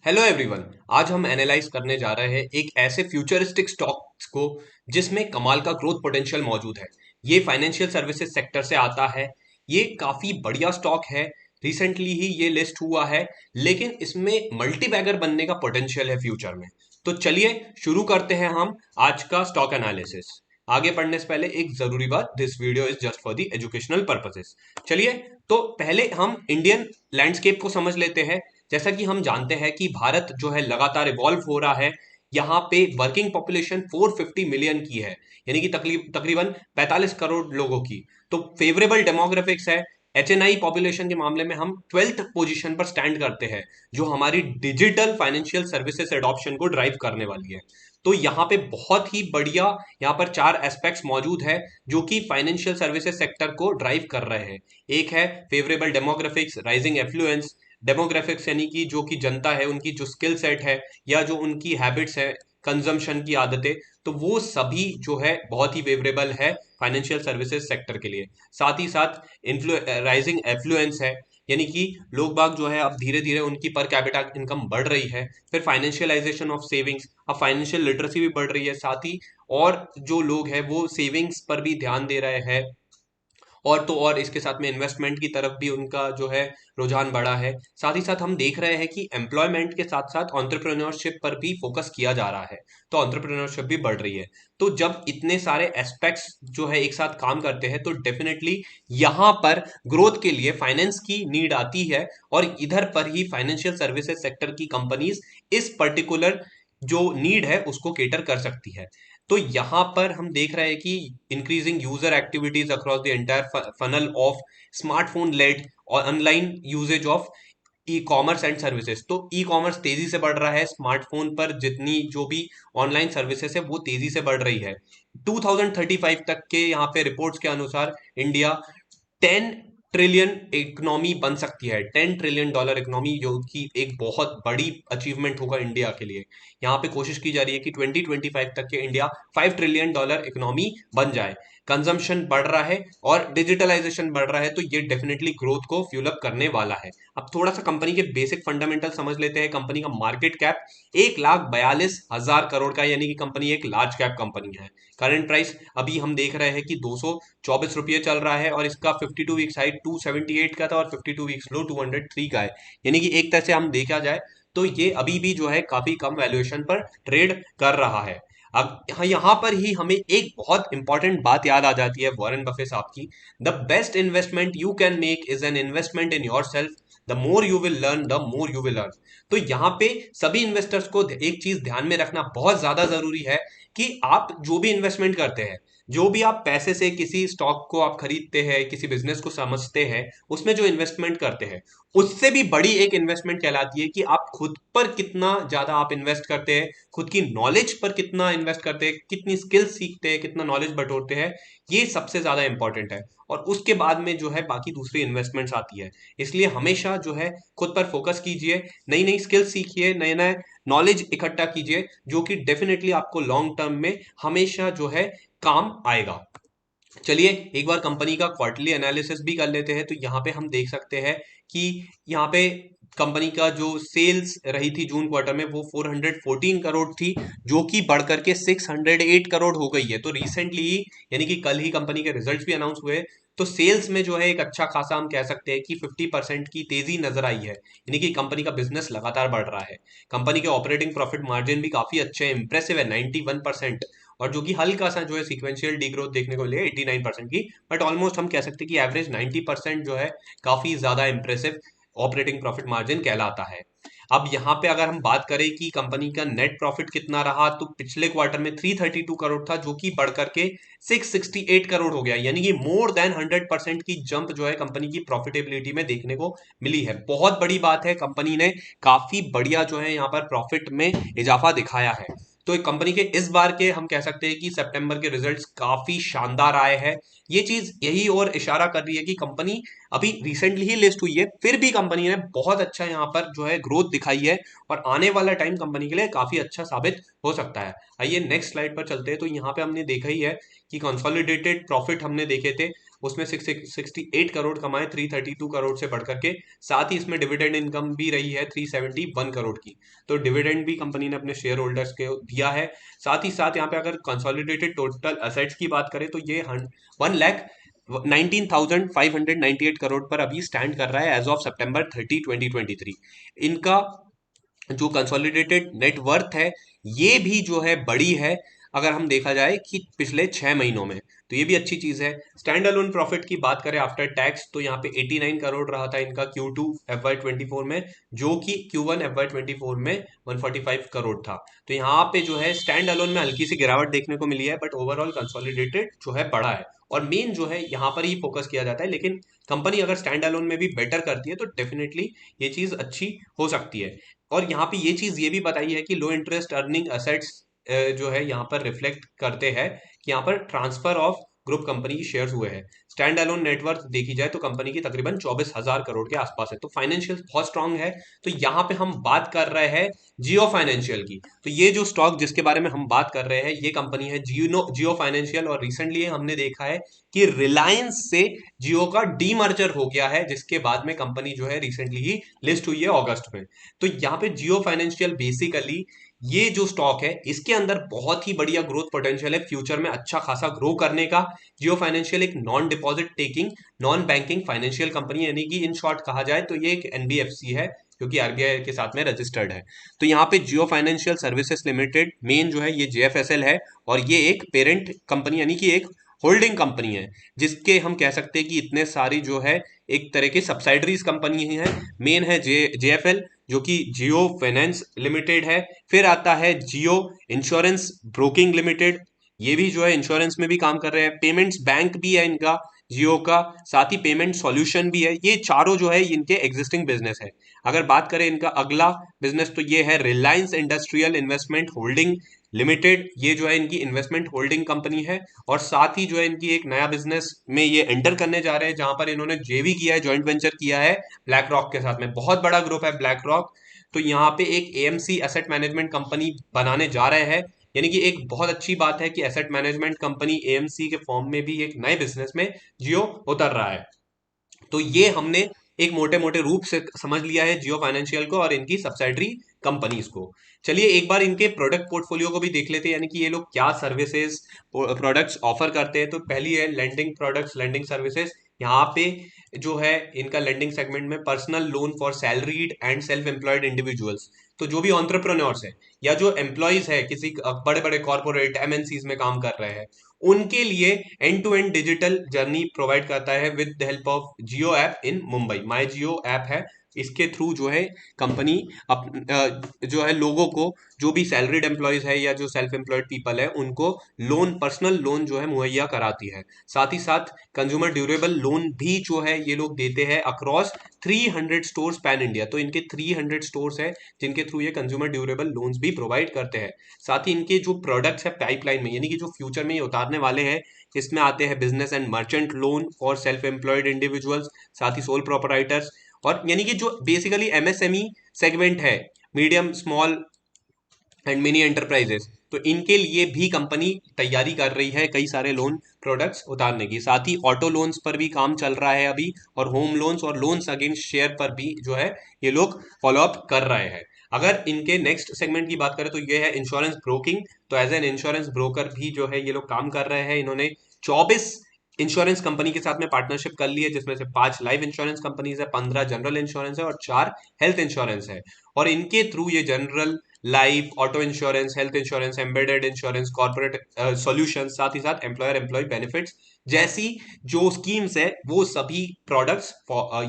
Hello everyone. आज हम analyse करने जा रहे हैं एक ऐसे फ्यूचरिस्टिक स्टॉक्स को जिसमें कमाल का ग्रोथ पोटेंशियल मौजूद है। ये फाइनेंशियल सर्विसेज सेक्टर से आता है। ये काफी बढ़िया स्टॉक है। रिसेंटली ही ये लिस्ट हुआ है, लेकिन इसमें मल्टी बैगर बनने का पोटेंशियल है फ्यूचर में। तो चलिए शुरू करते हैं हम आज का स्टॉक एनालिसिस। आगे बढ़ने से पहले एक जरूरी बात, this video is just for the educational purposes. चलिए, तो पहले हम इंडियन लैंडस्केप को समझ लेते हैं। जैसा कि हम जानते हैं कि भारत जो है लगातार इवॉल्व हो रहा है। यहाँ पे वर्किंग पॉपुलेशन 450 मिलियन की है, यानी कि तकरीबन 45 करोड़ लोगों की। तो फेवरेबल डेमोग्राफिक्स है। एचएनआई पॉपुलेशन के मामले में हम 12th पोजीशन पर स्टैंड करते हैं, जो हमारी डिजिटल फाइनेंशियल सर्विसेज एडॉप्शन को ड्राइव करने वाली है। तो यहाँ पे बहुत ही बढ़िया, यहाँ पर चार एस्पेक्ट्स मौजूद है जो कि फाइनेंशियल सर्विसेज सेक्टर को ड्राइव कर रहे हैं। एक है favourable demographics, rising affluence. Demographics यानी कि जो कि जनता है, उनकी जो स्किल सेट है या जो उनकी हैबिट्स है, कंजम्पशन की आदतें, तो वो सभी जो है बहुत ही फेवरेबल है फाइनेंशियल सर्विसेज सेक्टर के लिए। साथ ही साथ राइजिंग एफ्लुएंस है, यानी कि लोग बाग जो है अब धीरे धीरे उनकी पर कैपिटा इनकम बढ़ रही है। फिर फाइनेंशियलाइजेशन ऑफ सेविंग्स, अब फाइनेंशियल लिटरेसी भी बढ़ रही है। साथ ही और जो लोग हैं वो सेविंग्स पर भी ध्यान दे रहे हैं, और तो और इसके साथ में इन्वेस्टमेंट की तरफ भी उनका जो है रुझान बढ़ा है। साथ ही साथ हम देख रहे हैं कि एम्प्लॉयमेंट के साथ साथ एंटरप्रेन्योरशिप पर भी फोकस किया जा रहा है, तो एंटरप्रेन्योरशिप भी बढ़ रही है। तो जब इतने सारे एस्पेक्ट्स जो है एक साथ काम करते हैं, तो डेफिनेटली यहाँ पर ग्रोथ के लिए फाइनेंस की नीड आती है, और इधर पर ही फाइनेंशियल सर्विसेज सेक्टर की कंपनीज इस पर्टिकुलर जो नीड है उसको केटर कर सकती है। तो यहां पर हम देख रहे हैं कि increasing user activities across the entire funnel of smartphone led और online usages of e commerce and services. तो ई कॉमर्स तेजी से बढ़ रहा है, स्मार्टफोन पर जितनी जो भी ऑनलाइन सर्विसेज है वो तेजी से बढ़ रही है। 2035 तक के यहाँ पे रिपोर्ट्स के अनुसार इंडिया 10 ट्रिलियन इकोनॉमी बन सकती है। $10 ट्रिलियन इकोनॉमी, जो कि एक बहुत बड़ी अचीवमेंट होगा इंडिया के लिए। यहाँ पे कोशिश की जा रही है कि 2025 तक के इंडिया $5 ट्रिलियन इकोनॉमी बन जाए। कंजम्पशन बढ़ रहा है और डिजिटलाइजेशन बढ़ रहा है, तो ये डेफिनेटली ग्रोथ को फ्यूल अप करने वाला है। अब थोड़ा सा कंपनी के बेसिक फंडामेंटल समझ लेते हैं। कंपनी का मार्केट कैप 1,42,000 करोड़ का, यानी कि कंपनी एक लार्ज कैप कंपनी है। करंट प्राइस अभी हम देख रहे हैं कि 224 रुपये चल रहा है, और इसका 52 वीक्स हाई 278 का था और 52 वीक्स लो 203 का है। यानी कि एक तरह से हम देखा जाए तो ये अभी भी जो है काफी कम वैल्यूएशन पर ट्रेड कर रहा है। अब यहाँ पर ही हमें एक बहुत इंपॉर्टेंट बात याद आ जाती है वॉरेन बफे साहब की। The best investment you can make is an investment in your self. The more you will learn the more you will earn. तो यहाँ पे सभी इन्वेस्टर्स को एक चीज ध्यान में रखना बहुत ज्यादा जरूरी है कि आप जो भी इन्वेस्टमेंट करते हैं, जो भी आप पैसे से किसी स्टॉक को आप खरीदते हैं, किसी बिजनेस को समझते हैं, उसमें जो इन्वेस्टमेंट करते हैं, उससे भी बड़ी एक इन्वेस्टमेंट कहलाती है कि आप खुद पर कितना ज्यादा आप इन्वेस्ट करते हैं, खुद की नॉलेज पर कितना इन्वेस्ट करते हैं, कितनी स्किल्स सीखते हैं, कितना नॉलेज बटोरते हैं। ये सबसे ज्यादा इंपॉर्टेंट है, और उसके बाद में जो है बाकी दूसरी इन्वेस्टमेंट्स आती है। इसलिए हमेशा जो है खुद पर फोकस कीजिए, नई नई स्किल्स सीखिए, नए नए नॉलेज इकट्ठा कीजिए, जो कि डेफिनेटली आपको लॉन्ग टर्म में हमेशा जो है काम आएगा। चलिए एक बार कंपनी का क्वार्टरली एनालिसिस भी कर लेते हैं। तो यहाँ पे हम देख सकते हैं कि यहाँ पे कंपनी का जो सेल्स रही थी जून क्वार्टर में वो 414 करोड़ थी, जो कि बढ़कर के 608 करोड़ हो गई है। तो रिसेंटली, यानी कि कल ही कंपनी के रिजल्ट्स भी अनाउंस हुए, तो सेल्स में जो है एक अच्छा खासा हम कह सकते हैं कि 50% की तेजी नजर आई है, यानी कि कंपनी का बिजनेस लगातार बढ़ रहा है। कंपनी के ऑपरेटिंग प्रॉफिट मार्जिन भी काफी अच्छे हैं, इंप्रेसिव है 91%, और जो कि हल्का सा जो है सीक्वेंशियल डी ग्रोथ देखने को मिले 89% की। बट ऑलमोस्ट हम कह सकते हैं कि एवरेज 90% जो है काफी ज्यादा इंप्रेसिव ऑपरेटिंग प्रॉफिट मार्जिन कहलाता है। अब यहाँ पे अगर हम बात करें कि कंपनी का नेट प्रॉफिट कितना रहा, तो पिछले क्वार्टर में 332 करोड़ था, जो कि बढ़कर के 668 करोड़ हो गया, यानी कि मोर देन 100% की जंप जो है कंपनी की प्रॉफिटेबिलिटी में देखने को मिली है। बहुत बड़ी बात है, कंपनी ने काफी बढ़िया जो है यहाँ पर प्रॉफिट में इजाफा दिखाया है। तो एक कंपनी के इस बार के हम कह सकते हैं कि सितंबर के रिजल्ट्स काफी शानदार आए हैं। ये चीज यही और इशारा कर रही है कि कंपनी अभी रिसेंटली ही लिस्ट हुई है, फिर भी कंपनी ने बहुत अच्छा यहाँ पर जो है ग्रोथ दिखाई है, और आने वाला टाइम कंपनी के लिए काफी अच्छा साबित हो सकता है। आइए नेक्स्ट स्लाइड पर चलते हैं। तो यहाँ पे हमने देखा ही है कि कंसोलिडेटेड प्रॉफिट हमने देखे थे उसमें 668 करोड़ कमाए 332 करोड़ से बढ़ करके। साथ ही इसमें डिविडेंड इनकम भी रही है 371 करोड़ की, तो डिविडेंड भी कंपनी ने अपने शेयर होल्डर्स के दिया है। साथ ही साथ यहाँ पे अगर कंसोलिडेटेड टोटल असेट्स की बात करें तो ये 1,19,598 करोड़ पर अभी स्टैंड कर रहा है एज ऑफ September 30, 2023। इनका जो कंसोलिडेटेड नेट वर्थ है ये भी जो है बड़ी है अगर हम देखा जाए कि पिछले 6 महीनों में, तो ये भी अच्छी चीज है। स्टैंड अलोन प्रॉफिट की बात करें आफ्टर टैक्स तो यहाँ पे 89 करोड़ रहा था इनका Q2 FY24 में, जो कि Q1 FY24 में 145 करोड़ था। तो यहाँ पे जो है स्टैंड अलोन में हल्की सी गिरावट देखने को मिली है, बट ओवरऑल कंसोलिडेटेड जो है बड़ा है और मेन जो है यहाँ पर ही फोकस किया जाता है। लेकिन कंपनी अगर स्टैंड अलोन में भी बेटर करती है तो डेफिनेटली ये चीज अच्छी हो सकती है। और यहाँ पे ये चीज ये भी बताई है कि लो इंटरेस्ट अर्निंग असेट्स जो है यहाँ पर रिफ्लेक्ट करते हैं कि यहाँ पर ट्रांसफर ऑफ ग्रुप कंपनी की शेयर्स हुए हैं। स्टैंड अलोन नेटवर्थ देखी जाए तो कंपनी की तकरीबन 24,000 करोड़ के आसपास है, तो फाइनेंशियल बहुत स्ट्रांग है। तो यहाँ पे हम बात कर रहे हैं जियो फाइनेंशियल की। तो ये जो स्टॉक जिसके बारे में हम बात कर रहे हैं ये कंपनी है जियो फाइनेंशियल, और रिसेंटली हमने देखा है कि रिलायंस से जियो का डीमर्जर हो गया है, जिसके बाद में कंपनी जो है रिसेंटली ही लिस्ट हुई है अगस्त में। तो यहाँ पे जियो फाइनेंशियल बेसिकली ये जो स्टॉक है इसके अंदर बहुत ही बढ़िया ग्रोथ पोटेंशियल है फ्यूचर में अच्छा खासा ग्रो करने का। जियो फाइनेंशियल एक non deposit taking non banking financial company, यानी कि इन शॉर्ट कहा जाए तो ये एक एनबीएफसी है जो कि आरबीआई के साथ में रजिस्टर्ड है। तो यहाँ पे जियो फाइनेंशियल सर्विसेज लिमिटेड मेन जो है ये जेएफएसएल है, और ये एक पेरेंट कंपनी यानी कि एक होल्डिंग कंपनी है, जिसके हम कह सकते हैं कि इतने सारी जो है एक तरह की सब्साइडरीज कंपनी है। मेन है जेएफएल जो कि जियो फाइनेंस लिमिटेड है। फिर आता है जियो इंश्योरेंस ब्रोकिंग लिमिटेड, ये भी जो है इंश्योरेंस में भी काम कर रहे हैं। पेमेंट्स बैंक भी है इनका जियो का, साथ ही पेमेंट सॉल्यूशन भी है। ये चारों जो है इनके एग्जिस्टिंग बिजनेस है। अगर बात करें इनका अगला बिजनेस तो ये है Reliance industrial investment holding limited, ये जो है इनकी इन्वेस्टमेंट होल्डिंग कंपनी है। और साथ ही जो है इनकी एक नया बिजनेस में ये एंटर करने जा रहे हैं जहां पर इन्होंने जेवी किया है, जॉइंट वेंचर किया है ब्लैक रॉक के साथ में। बहुत बड़ा ग्रुप है ब्लैक रॉक, तो यहाँ पे एक एएमसी एसेट मैनेजमेंट कंपनी बनाने जा रहे हैं। यानी कि एक बहुत अच्छी बात है कि एसेट मैनेजमेंट कंपनी एएमसी के फॉर्म में भी एक नए बिजनेस में जियो उतर रहा है। तो ये हमने एक मोटे मोटे रूप से समझ लिया है जियो फाइनेंशियल को और इनकी सब्सिडरी कंपनीज को। चलिए एक बार इनके प्रोडक्ट पोर्टफोलियो को भी देख लेते हैं, यानी कि ये लोग क्या सर्विसेज प्रोडक्ट्स ऑफर करते हैं। तो पहली है लेंडिंग प्रोडक्ट्स लेंडिंग सर्विसेज। यहाँ पे जो है इनका लेंडिंग सेगमेंट में personal loan for salaried and self employed individuals, तो जो भी ऑन्टरप्रन्योर्स है या जो एम्प्लॉयज है किसी बड़े बड़े कॉर्पोरेट एमएनसीज में काम कर रहे हैं, उनके लिए end to end digital journey provide करता है with the help of Jio app in Mumbai. My Jio app है, इसके थ्रू जो है कंपनी जो है लोगों को, जो भी सैलरीड एम्प्लॉयज है या जो सेल्फ एम्प्लॉयड पीपल है, उनको लोन पर्सनल लोन जो है मुहैया कराती है। साथ ही साथ कंज्यूमर ड्यूरेबल लोन भी जो है ये लोग देते हैं अक्रॉस 300 स्टोर्स पैन इंडिया। तो इनके 300 स्टोर्स है जिनके थ्रू ये कंज्यूमर ड्यूरेबल लोन्स भी प्रोवाइड करते हैं। साथ ही इनके जो प्रोडक्ट्स है पाइपलाइन में, यानी कि जो फ्यूचर में ये उतारने वाले हैं, इसमें आते हैं business and merchant loan for self employed individuals, साथ ही सोल प्रोपराइटर्स, और यानी कि जो बेसिकली एमएसएमई सेगमेंट है, medium small and mini enterprises, तो इनके लिए भी कंपनी तैयारी कर रही है कई सारे लोन प्रोडक्ट्स उतारने की। साथ ही ऑटो लोन्स पर भी काम चल रहा है अभी, और होम लोन्स और लोन्स अगेंस्ट शेयर पर भी जो है ये लोग फॉलोअप कर रहे हैं। अगर इनके नेक्स्ट सेगमेंट की बात करें तो ये है इंश्योरेंस ब्रोकिंग। तो एज एन इंश्योरेंस ब्रोकर भी जो है ये लोग काम कर रहे हैं। इन्होंने 24 इंश्योरेंस कंपनी के साथ में पार्टनरशिप कर ली है, जिसमें से 5 लाइफ इंश्योरेंस कंपनीज है, 15 जनरल इंश्योरेंस है और 4 हेल्थ इंश्योरेंस है। और इनके थ्रू ये general life, auto insurance, health insurance, embedded insurance, corporate solution, साथ ही साथ एम्प्लॉयर एम्प्लॉय बेनिफिट्स जैसी जो स्कीम्स है वो सभी प्रोडक्ट्स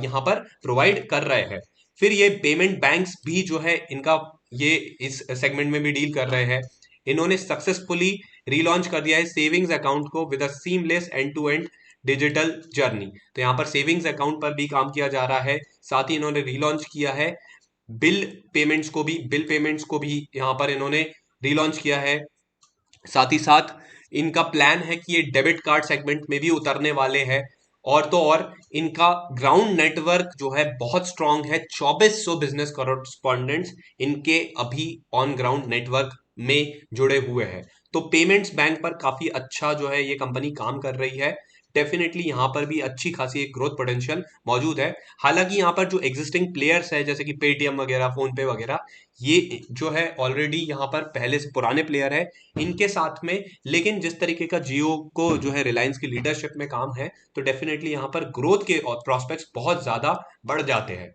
यहाँ पर प्रोवाइड कर रहे हैं। फिर ये पेमेंट बैंक्स भी जो है इनका ये इस सेगमेंट में भी डील कर रहे हैं। इन्होंने सक्सेसफुली रीलॉन्च कर दिया है सेविंग्स अकाउंट को with a seamless end to end digital journey. तो यहाँ पर सेविंग्स अकाउंट पर भी काम किया जा रहा है। साथ ही इन्होंने रीलॉन्च किया है बिल पेमेंट्स को भी यहाँ पर इन्होंने रीलॉन्च किया है। साथ ही साथ इनका प्लान है कि ये डेबिट कार्ड सेगमेंट में भी उतरने वाले हैं। और तो और इनका ग्राउंड नेटवर्क जो है बहुत स्ट्रांग है, 2400 बिजनेस कॉरेस्पॉन्डेंट्स इनके अभी ऑन ग्राउंड नेटवर्क में जुड़े हुए हैं। तो पेमेंट्स बैंक पर काफी अच्छा जो है ये कंपनी काम कर रही है। डेफिनेटली यहाँ पर भी अच्छी खासी एक ग्रोथ पोटेंशियल मौजूद है। हालांकि यहाँ पर जो एग्जिस्टिंग प्लेयर्स है जैसे कि पेटीएम वगैरह, फोन पे वगैरह, ये जो है ऑलरेडी यहाँ पर पहले से पुराने प्लेयर है इनके साथ में। लेकिन जिस तरीके का जियो को जो है रिलायंस की लीडरशिप में काम है, तो डेफिनेटली यहाँ पर ग्रोथ के प्रोस्पेक्ट्स बहुत ज्यादा बढ़ जाते हैं।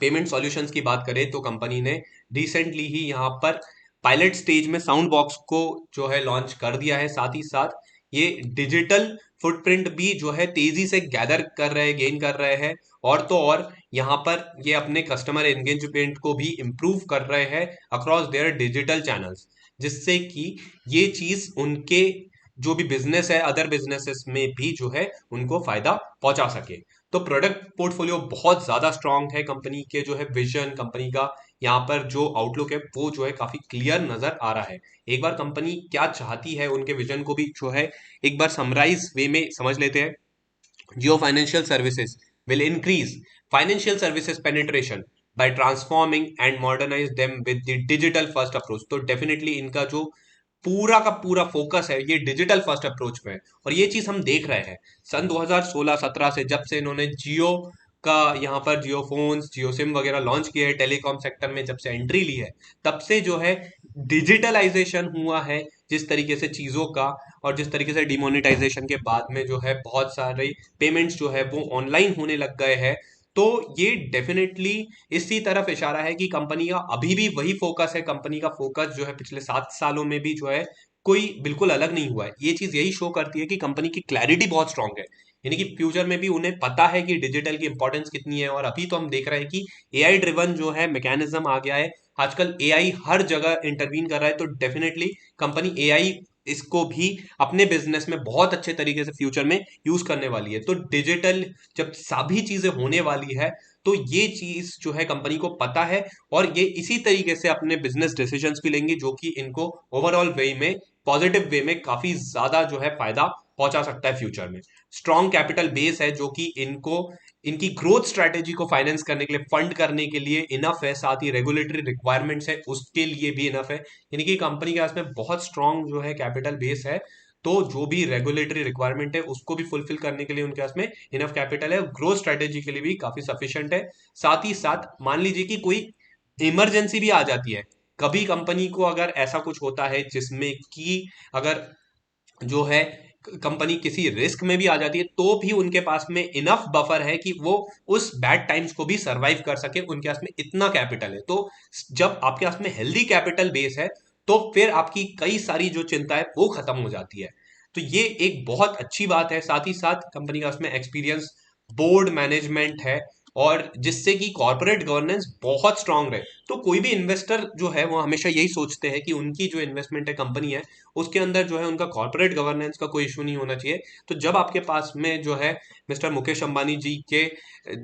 पेमेंट सॉल्यूशंस की बात करें तो कंपनी ने रिसेंटली ही यहाँ पर पायलट स्टेज में साउंड बॉक्स को जो है लॉन्च कर दिया है। साथ ही साथ ये डिजिटल फुटप्रिंट भी जो है तेजी से गैदर कर रहे हैं, गेन कर रहे हैं। और तो और यहाँ पर ये अपने कस्टमर एंगेजमेंट को भी इम्प्रूव कर रहे हैं अक्रॉस देयर डिजिटल चैनल्स, जिससे कि ये चीज उनके जो भी बिजनेस है अदर बिजनेसेस में भी जो है उनको फायदा पहुंचा सके। तो प्रोडक्ट पोर्टफोलियो बहुत ज्यादा स्ट्रांग है कंपनी के, जो है विजन कंपनी का यहाँ पर जो आउटलुक है वो जो है काफी क्लियर नजर आ रहा है। एक बार कंपनी क्या चाहती है उनके विजन को भी जो है एक बार समराइज वे में समझ लेते हैं। Jio financial services will increase financial services penetration by transforming and modernize them with the digital first approach। तो डेफिनेटली इनका जो पूरा का पूरा फोकस है ये डिजिटल फर्स्ट अप्रोच में है। और ये चीज हम देख रहे हैं सन 2016-17 से, जब से इन्होंने जियो का यहाँ पर जियो फोन्स, जियो सिम वगैरह लॉन्च किए हैं, टेलीकॉम सेक्टर में जब से एंट्री ली है, तब से जो है डिजिटलाइजेशन हुआ है जिस तरीके से चीजों का। और जिस तरीके से डिमोनेटाइजेशन के बाद में जो है बहुत सारे पेमेंट्स जो है वो ऑनलाइन होने लग गए हैं। तो ये डेफिनेटली इसी तरफ इशारा है कि कंपनी का अभी भी वही फोकस है। कंपनी का फोकस जो है पिछले 7 सालों में भी जो है कोई बिल्कुल अलग नहीं हुआ है। ये चीज यही शो करती है कि कंपनी की क्लैरिटी बहुत स्ट्रांग है, यानी कि फ्यूचर में भी उन्हें पता है कि डिजिटल की इंपॉर्टेंस कितनी है। और अभी तो हम देख रहे हैं कि एआई ड्रिवन जो है मैकेनिज्म आ गया है। आजकल एआई हर जगह इंटरवीन कर रहा है, तो डेफिनेटली कंपनी एआई इसको भी अपने बिजनेस में बहुत अच्छे तरीके से फ्यूचर में यूज करने वाली है। तो डिजिटल जब सभी चीजें होने वाली है, तो ये चीज जो है कंपनी को पता है। और ये इसी तरीके से अपने बिजनेस डिसीजंस भी लेंगे जो कि इनको ओवरऑल वे में, पॉजिटिव वे में काफी ज्यादा जो है फायदा पहुंचा सकता है फ्यूचर में। स्ट्रॉन्ग कैपिटल बेस है जो कि इनको इनकी ग्रोथ स्ट्रेटेजी को फाइनेंस करने के लिए, फंड करने के लिए इनफ है। साथ ही रेगुलेटरी रिक्वायरमेंट्स है उसके लिए भी इनफ है, यानी कि कंपनी के पास में बहुत स्ट्रॉन्ग जो है कैपिटल बेस है। तो जो भी रेगुलेटरी रिक्वायरमेंट है उसको भी फुलफिल करने के लिए उनके पास में इनफ कैपिटल है। ग्रोथ स्ट्रेटेजी के लिए भी काफी सफिशिएंट है। साथ ही साथ मान लीजिए कि कोई इमरजेंसी भी आ जाती है, कभी कंपनी को अगर ऐसा कुछ होता है जिसमें कि अगर जो है कंपनी किसी रिस्क में भी आ जाती है, तो भी उनके पास में इनफ बफर है कि वो उस बैड टाइम्स को भी सरवाइव कर सके। उनके पास में इतना कैपिटल है। तो जब आपके पास में हेल्दी कैपिटल बेस है, तो फिर आपकी कई सारी जो चिंता है वो खत्म हो जाती है। तो ये एक बहुत अच्छी बात है। साथ ही साथ कंपनी का उसमें एक्सपीरियंस बोर्ड मैनेजमेंट है, और जिससे कि कॉर्पोरेट गवर्नेंस बहुत स्ट्रांग रहे। तो कोई भी इन्वेस्टर जो है वो हमेशा यही सोचते हैं कि उनकी जो इन्वेस्टमेंट है कंपनी है उसके अंदर जो है उनका कॉर्पोरेट गवर्नेंस का कोई इशू नहीं होना चाहिए। तो जब आपके पास में जो है मिस्टर मुकेश अंबानी जी के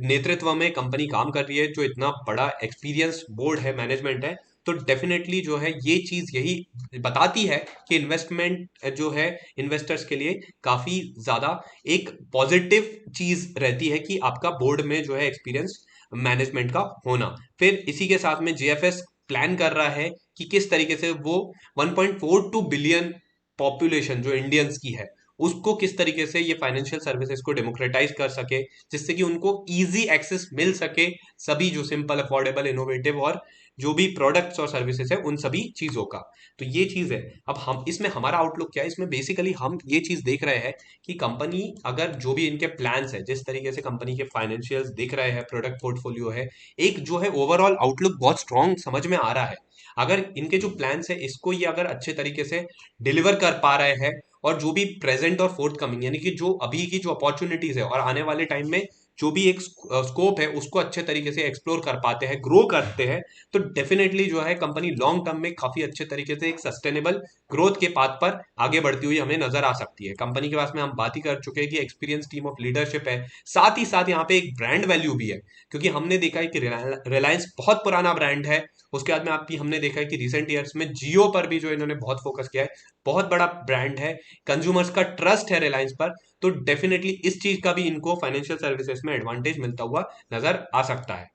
नेतृत्व में कंपनी काम कर रही है, जो इतना बड़ा एक्सपीरियंस बोर्ड है, मैनेजमेंट है, तो डेफिनेटली जो है ये चीज यही बताती है कि इन्वेस्टमेंट जो है इन्वेस्टर्स के लिए काफी ज्यादा एक पॉजिटिव चीज रहती है कि आपका बोर्ड में जो है एक्सपीरियंस मैनेजमेंट का होना। फिर इसी के साथ में जेएफएस प्लान कर रहा है कि किस तरीके से वो 1.42 बिलियन पॉपुलेशन जो इंडियंस की है उसको किस तरीके से ये फाइनेंशियल सर्विसेज को डेमोक्रेटाइज कर सके, जिससे कि उनको इजी एक्सेस मिल सके सभी जो सिंपल, अफोर्डेबल, इनोवेटिव और जो भी प्रोडक्ट्स और सर्विसेज है उन सभी चीजों का। तो ये चीज है। अब हम इसमें हमारा आउटलुक क्या है, इसमें बेसिकली हम ये चीज देख रहे हैं कि कंपनी अगर जो भी इनके प्लान्स है, जिस तरीके से कंपनी के फाइनेंशियल्स दिख रहे हैं, प्रोडक्ट पोर्टफोलियो है, एक जो है ओवरऑल आउटलुक बहुत स्ट्रांग समझ में आ रहा है। अगर इनके जो प्लान्स है इसको ये अगर अच्छे तरीके से डिलीवर कर पा रहे हैं, और जो भी प्रेजेंट और फोर्थ कमिंग यानी कि जो अभी की जो अपॉर्चुनिटीज है और आने वाले टाइम में जो भी एक स्कोप है उसको अच्छे तरीके से एक्सप्लोर कर पाते हैं, ग्रो करते हैं, तो डेफिनेटली जो है कंपनी लॉन्ग टर्म में काफी अच्छे तरीके से एक सस्टेनेबल ग्रोथ के पाथ पर आगे बढ़ती हुई हमें नजर आ सकती है। कंपनी के पास में हम बात ही कर चुके हैं कि एक्सपीरियंस टीम ऑफ लीडरशिप है। साथ ही साथ यहाँ पे एक ब्रांड वैल्यू भी है, क्योंकि हमने देखा है कि रिलायंस बहुत पुराना ब्रांड है। उसके बाद में आप हमने देखा है कि रिसेंट ईयर्स में जियो पर भी जो इन्होंने बहुत फोकस किया है, बहुत बड़ा ब्रांड है, कंज्यूमर्स का ट्रस्ट है रिलायंस पर। तो डेफिनेटली इस चीज का भी इनको फाइनेंशियल सर्विसेज में एडवांटेज मिलता हुआ नजर आ सकता है।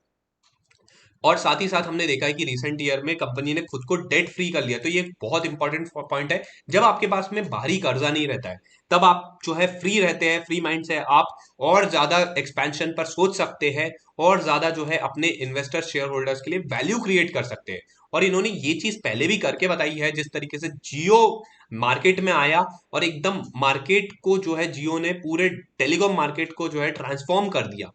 और साथ ही साथ हमने देखा है कि रिसेंट ईयर में कंपनी ने खुद को डेट फ्री कर लिया, तो ये एक बहुत इंपॉर्टेंट पॉइंट है। जब आपके पास में भारी कर्जा नहीं रहता है, तब आप जो है फ्री रहते हैं, फ्री माइंड से आप और ज्यादा एक्सपेंशन पर सोच सकते हैं, और ज्यादा जो है अपने इन्वेस्टर शेयर होल्डर्स के लिए वैल्यू क्रिएट कर सकते हैं। और इन्होंने ये चीज पहले भी करके बताई है, जिस तरीके से जियो मार्केट में आया और एकदम मार्केट को जो है जियो ने पूरे टेलीकॉम मार्केट को जो है ट्रांसफॉर्म कर दिया,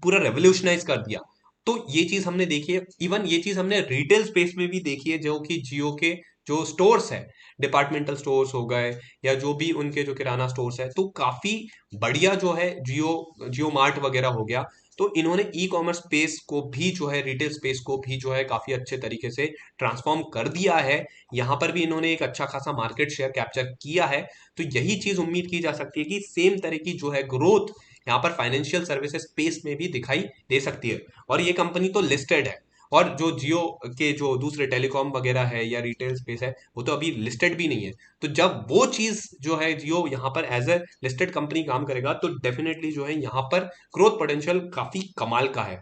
पूरा रेवोल्यूशनाइज कर दिया। तो ये चीज हमने देखी है, इवन ये चीज हमने रिटेल स्पेस में भी देखी है, जो कि जियो के जो स्टोर्स है, डिपार्टमेंटल स्टोर्स हो गए या जो भी उनके जो किराना स्टोर्स है, तो काफी बढ़िया जो है जियो जियो मार्ट वगैरह हो गया। तो इन्होंने ई कॉमर्स स्पेस को भी जो है, रिटेल स्पेस को भी जो है काफी अच्छे तरीके से ट्रांसफॉर्म कर दिया है। यहाँ पर भी इन्होंने एक अच्छा खासा मार्केट शेयर कैप्चर किया है। तो यही चीज उम्मीद की जा सकती है कि सेम तरह की जो है ग्रोथ यहाँ पर फाइनेंशियल सर्विसेज स्पेस में भी दिखाई दे सकती है। और ये कंपनी तो लिस्टेड है, और जो जियो के जो दूसरे टेलीकॉम वगैरह है या रिटेल स्पेस है, वो तो अभी लिस्टेड भी नहीं है। तो जब वो चीज जो है जियो यहाँ पर एज ए लिस्टेड कंपनी काम करेगा, तो डेफिनेटली जो है यहाँ पर ग्रोथ पोटेंशियल काफी कमाल का है।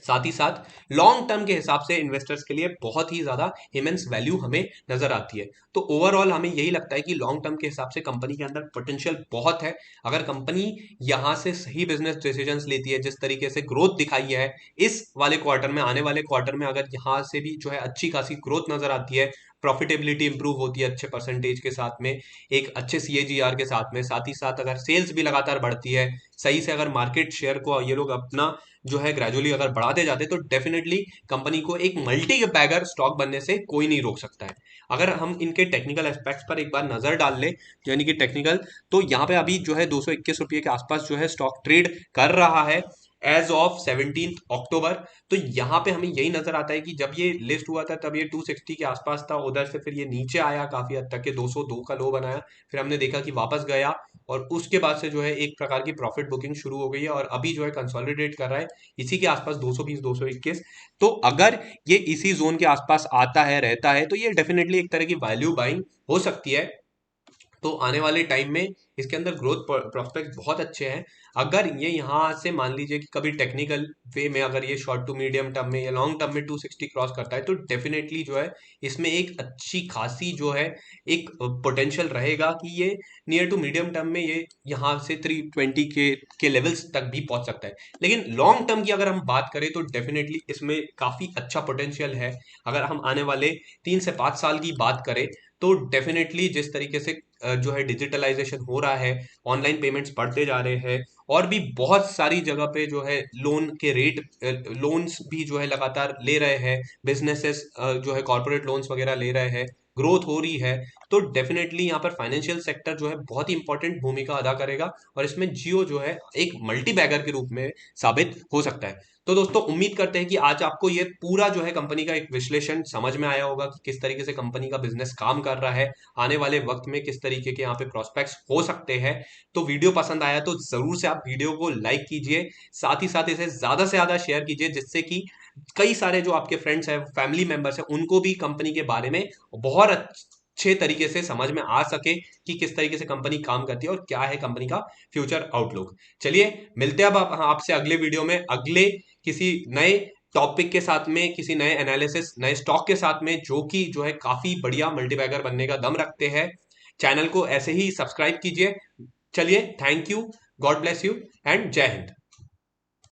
साथ ही साथ लॉन्ग टर्म के हिसाब से इन्वेस्टर्स के लिए बहुत ही ज्यादा इमेंस वैल्यू हमें नजर आती है। तो ओवरऑल हमें यही लगता है कि लॉन्ग टर्म के हिसाब से कंपनी के अंदर पोटेंशियल बहुत है। अगर कंपनी यहां से सही बिजनेस डिसीजंस लेती है, जिस तरीके से ग्रोथ दिखाई है इस वाले क्वार्टर में, आने वाले क्वार्टर में अगर यहां से भी जो है अच्छी खासी ग्रोथ नजर आती है, प्रॉफिटेबिलिटी इंप्रूव होती है अच्छे परसेंटेज के साथ में, एक अच्छे सीएजीआर के साथ में, साथ ही साथ अगर सेल्स भी लगातार बढ़ती है सही से, अगर मार्केट शेयर को ये लोग अपना जो है ग्रेजुअली अगर बढ़ाते जाते, तो डेफिनेटली कंपनी को एक मल्टी बैगर स्टॉक बनने से कोई नहीं रोक सकता है। अगर हम इनके टेक्निकल एस्पेक्ट्स पर एक बार नजर डाल ले, यानी कि टेक्निकल, तो यहाँ पे अभी जो है ₹221 के आसपास जो है स्टॉक ट्रेड कर रहा है एज ऑफ 17 अक्टूबर। तो यहाँ पे हमें यही नजर आता है कि जब ये लिस्ट हुआ था तब ये 260 के आसपास था, उधर से फिर ये नीचे आया काफी हद तक के 202 का लो बनाया, फिर हमने देखा कि वापस गया, और उसके बाद से जो है एक प्रकार की प्रॉफिट बुकिंग शुरू हो गई है, और अभी जो है कंसोलिडेट कर रहा है इसी के आसपास 220 221। तो अगर ये इसी जोन के आसपास आता है, रहता है, तो ये डेफिनेटली एक तरह की वैल्यू बाइंग हो सकती है। तो आने वाले टाइम में इसके अंदर ग्रोथ प्रोस्पेक्ट बहुत अच्छे हैं। अगर ये यहाँ से मान लीजिए कि कभी टेक्निकल वे में अगर ये शॉर्ट टू मीडियम टर्म में या लॉन्ग टर्म में 260 क्रॉस करता है, तो डेफिनेटली जो है इसमें एक अच्छी खासी जो है एक पोटेंशियल रहेगा कि ये नियर टू मीडियम टर्म में ये यहाँ से 320 के लेवल्स तक भी पहुंच सकता है। लेकिन लॉन्ग टर्म की अगर हम बात करें, तो डेफिनेटली इसमें काफी अच्छा पोटेंशियल है। अगर हम आने वाले 3 से 5 साल की बात करें, तो डेफिनेटली जिस तरीके से जो है डिजिटलाइजेशन हो रहा है, ऑनलाइन पेमेंट्स बढ़ते जा रहे हैं, और भी बहुत सारी जगह पे जो है लोन के रेट, लोन्स भी जो है लगातार ले रहे हैं बिजनेसेस, जो है कॉर्पोरेट लोन्स वगैरह ले रहे हैं, ग्रोथ हो रही है। तो डेफिनेटली यहाँ पर फाइनेंशियल सेक्टर जो है बहुत ही इंपॉर्टेंट भूमिका अदा करेगा, और इसमें जियो जो है एक मल्टी बैगर के रूप में साबित हो सकता है। तो दोस्तों, उम्मीद करते हैं कि आज आपको ये पूरा जो है कंपनी का एक विश्लेषण समझ में आया होगा कि किस तरीके से कंपनी का बिजनेस काम कर रहा है, आने वाले वक्त में किस तरीके के यहाँ पे प्रोस्पेक्ट्स हो सकते हैं। तो वीडियो पसंद आया तो जरूर से आप वीडियो को लाइक कीजिए, साथ ही साथ इसे ज्यादा से ज्यादा शेयर कीजिए, जिससे कि कई सारे जो आपके फ्रेंड्स हैं, फैमिली मेंबर्स हैं, उनको भी कंपनी के बारे में बहुत अच्छे तरीके से समझ में आ सके कि किस तरीके से कंपनी काम करती है और क्या है कंपनी का फ्यूचर आउटलुक। चलिए, मिलते हैं अब आपसे अगले वीडियो में, अगले किसी नए टॉपिक के साथ में, किसी नए एनालिसिस, नए स्टॉक के साथ में, जो कि जो है काफी बढ़िया मल्टीबैगर बनने का दम रखते हैं। चैनल को ऐसे ही सब्सक्राइब कीजिए। चलिए, thank you, God bless you, and जय हिंद।